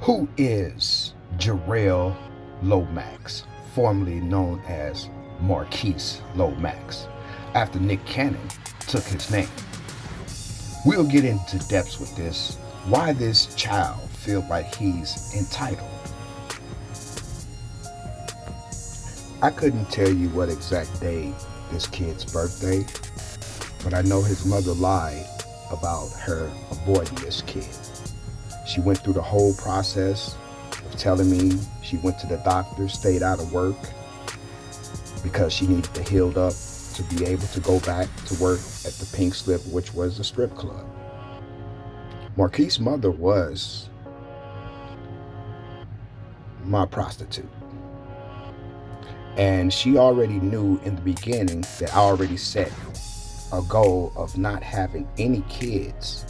Who is Jarrell Lomax, formerly known as Marquise Lomax, after Nick Cannon took his name? We'll get into depths with this, why this child feels like he's entitled. I couldn't tell you what exact day this kid's birthday, but I know his mother lied about her aborting this kid. She went through the whole process of telling me she went to the doctor, stayed out of work because she needed to heal up to be able to go back to work at the Pink Slip, which was a strip club. Marquise's mother was my prostitute. And she already knew in the beginning that I already set a goal of not having any kids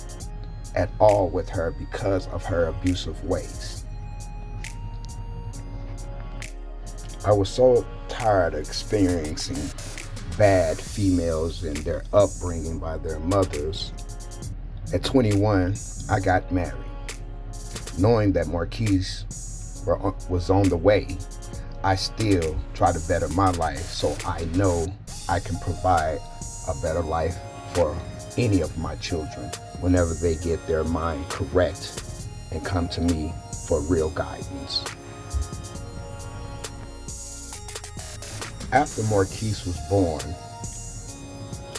at all with her because of her abusive ways. I was so tired of experiencing bad females and their upbringing by their mothers. At 21, I got married, knowing that Marquise was on the way. I still try to better my life so I know I can provide a better life for any of my children whenever they get their mind correct and come to me for real guidance. After Marquise was born,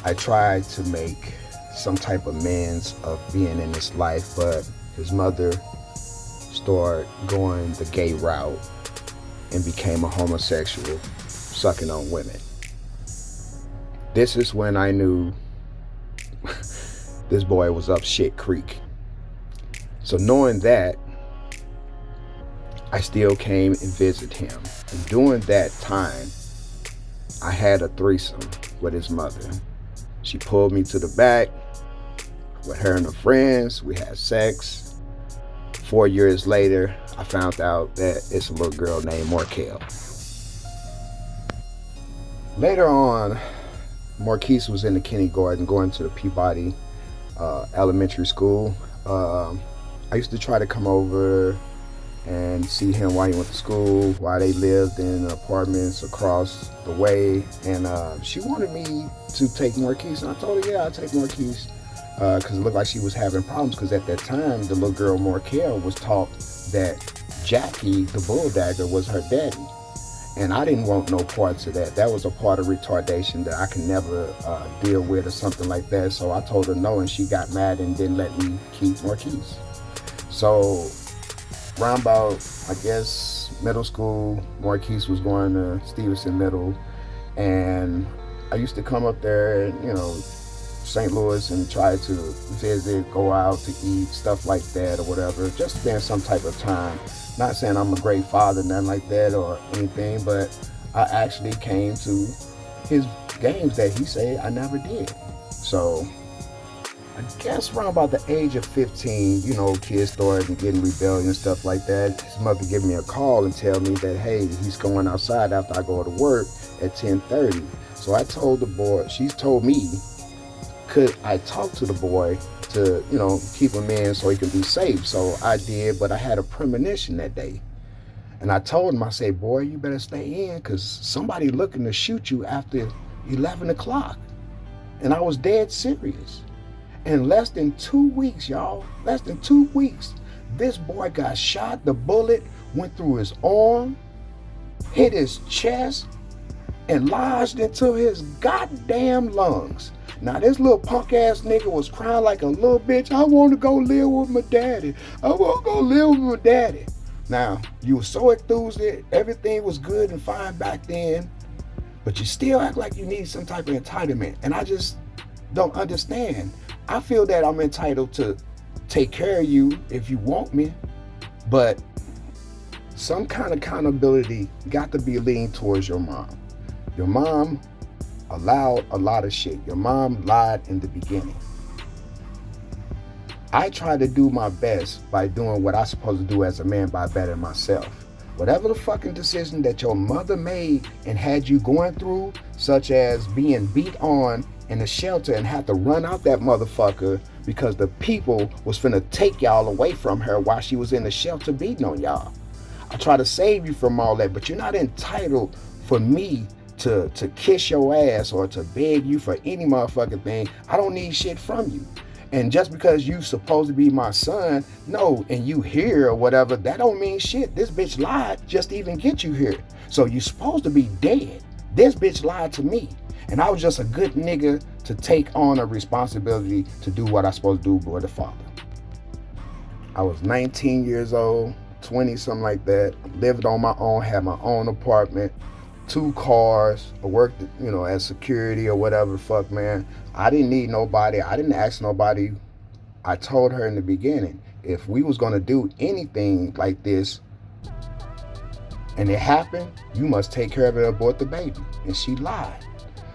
I tried to make some type of amends of being in his life, but his mother started going the gay route and became a homosexual, sucking on women. This is when I knew this boy was up shit creek. So knowing that, I still came and visited him. And during that time, I had a threesome with his mother. She pulled me to the back with her and her friends. We had sex. 4 years later, I found out that it's a little girl named Markel. Later on, Marquise was in the kindergarten going to the Peabody elementary school. I used to try to come over and see him while he went to school, while they lived in apartments across the way. And she wanted me to take Marquise, and I told her, yeah, I'll take Marquise, because it looked like she was having problems, because at that time, the little girl Markel was taught that Jackie, the bulldagger, was her daddy. And I didn't want no parts of that. That was a part of retardation that I could never deal with or something like that. So I told her no, and she got mad and didn't let me keep Marquise. So around about, I guess, middle school, Marquise was going to Stevenson Middle. And I used to come up there, St. Louis, and try to visit, go out to eat, stuff like that or whatever, just spend some type of time. Not saying I'm a great father, nothing like that or anything, but I actually came to his games that he said I never did. So I guess around about the age of 15, kids started getting rebellion and stuff like that. His mother gave me a call and tell me that, hey, he's going outside after I go to work at 10:30. So I told the boy, she told me, could I talk to the boy to, keep him in so he can be safe. So I did, but I had a premonition that day. And I told him, I said, boy, you better stay in, because somebody looking to shoot you after 11 o'clock. And I was dead serious. In less than 2 weeks, y'all, less than 2 weeks, this boy got shot. The bullet went through his arm, hit his chest, and lodged into his goddamn lungs. Now this little punk ass nigga was crying like a little bitch. I want to go live with my daddy. I want to go live with my daddy. Now, you were so enthused that everything was good and fine back then, but you still act like you need some type of entitlement. And I just don't understand. I feel that I'm entitled to take care of you if you want me, but some kind of accountability got to be leaned towards your mom. Your mom allowed a lot of shit. Your mom lied in the beginning. I try to do my best by doing what I'm supposed to do as a man by bettering myself. Whatever the fucking decision that your mother made and had you going through, such as being beat on in the shelter and had to run out that motherfucker because the people was finna take y'all away from her while she was in the shelter beating on y'all. I try to save you from all that, but you're not entitled for me to kiss your ass or to beg you for any motherfucking thing. I don't need shit from you. And just because you supposed to be my son, no, and you here or whatever, that don't mean shit. This bitch lied just to even get you here. So you supposed to be dead. This bitch lied to me. And I was just a good nigga to take on a responsibility to do what I supposed to do for the father. I was 19 years old, 20, something like that. Lived on my own, had my own apartment, 2 cars. I worked, as security or whatever the fuck, man. I didn't need nobody. I didn't ask nobody. I told her in the beginning, if we was gonna do anything like this and it happened, you must take care of it, abort the baby. And she lied.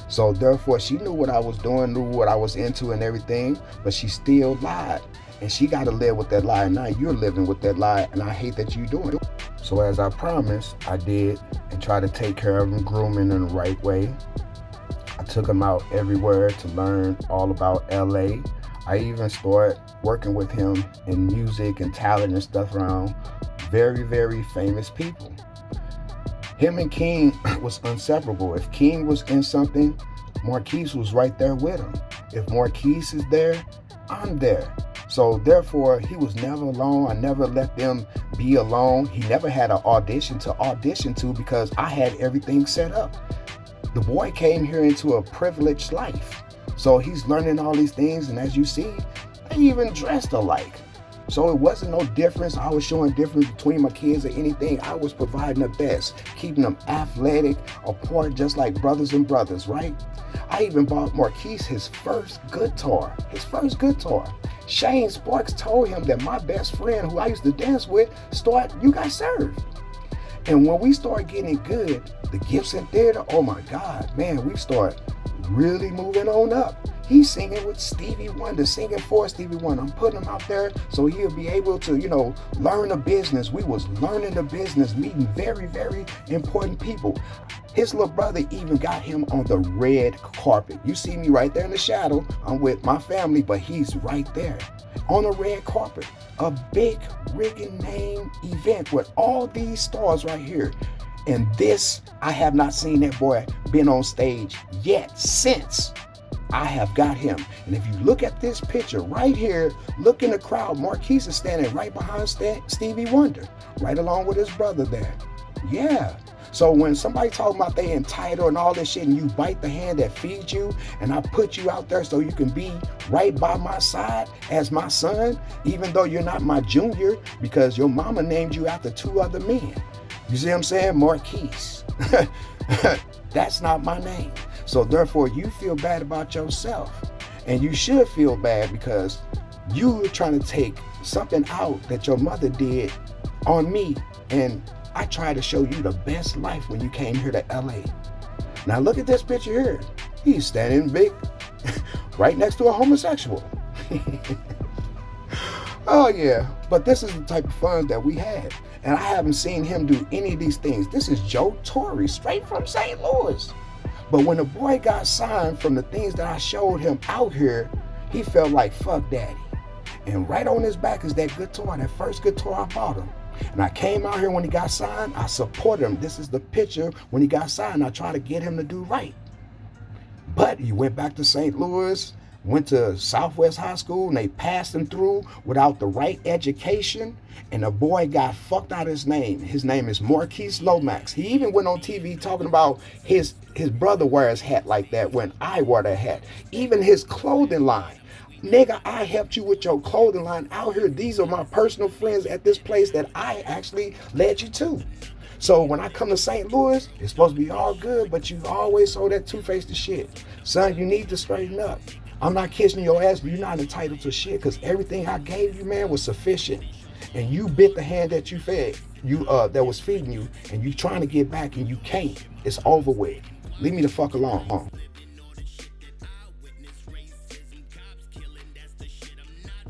So therefore, she knew what I was doing, knew what I was into and everything, but she still lied. And she got to live with that lie. Now you're living with that lie, and I hate that you're doing it. So as I promised, I did, and tried to take care of him, groom him in the right way. I took him out everywhere to learn all about LA. I even started working with him in music and talent and stuff around very, very famous people. Him and King was inseparable. If King was in something, Marquise was right there with him. If Marquise is there, I'm there. So therefore, he was never alone. I never let them be alone. He never had an audition to because I had everything set up. The boy came here into a privileged life. So he's learning all these things, and as you see, they even dressed alike. So it wasn't no difference. I was showing difference between my kids or anything. I was providing the best, keeping them athletic, apart, just like brothers and brothers, right? I even bought Marquise his first guitar. Shane Sparks told him that my best friend, who I used to dance with, you got served. And when we started getting good, the Gibson Theater, oh my God, man, we start really moving on up. He's singing with Stevie Wonder, singing for Stevie Wonder. I'm putting him out there so he'll be able to, learn the business. We was learning the business, meeting very, very important people. His little brother even got him on the red carpet. You see me right there in the shadow. I'm with my family, but he's right there on the red carpet. A big rigging name event with all these stars right here. And this, I have not seen that boy been on stage yet since I have got him. And if you look at this picture right here, look in the crowd, Marquise is standing right behind Stevie Wonder, right along with his brother there. Yeah. So when somebody talking about they entitled and all this shit, and you bite the hand that feeds you, and I put you out there so you can be right by my side as my son, even though you're not my junior, because your mama named you after 2 other men. You see what I'm saying? Marquise. That's not my name. So therefore, you feel bad about yourself. And you should feel bad because you were trying to take something out that your mother did on me. And I tried to show you the best life when you came here to LA. Now look at this picture here. He's standing big right next to a homosexual. Oh yeah, but this is the type of fun that we had. And I haven't seen him do any of these things. This is Joe Torre, straight from St. Louis. But when the boy got signed, from the things that I showed him out here, he felt like, fuck daddy. And right on his back is that guitar, that first guitar I bought him. And I came out here when he got signed, I supported him. This is the picture when he got signed. I tried to get him to do right. But he went back to St. Louis, went to Southwest High School, and they passed him through without the right education. And the boy got fucked out his name. His name is Marquise Lomax. He even went on TV talking about his brother wears hat like that when I wear that hat. Even his clothing line. Nigga, I helped you with your clothing line out here. These are my personal friends at this place that I actually led you to. So when I come to St. Louis, it's supposed to be all good, but you always sold that two-faced shit. Son, you need to straighten up. I'm not kissing your ass, but you're not entitled to shit because everything I gave you, man, was sufficient. And you bit the hand that you fed, that was feeding you, and you trying to get back and you can't. It's over with. Leave me the fuck alone.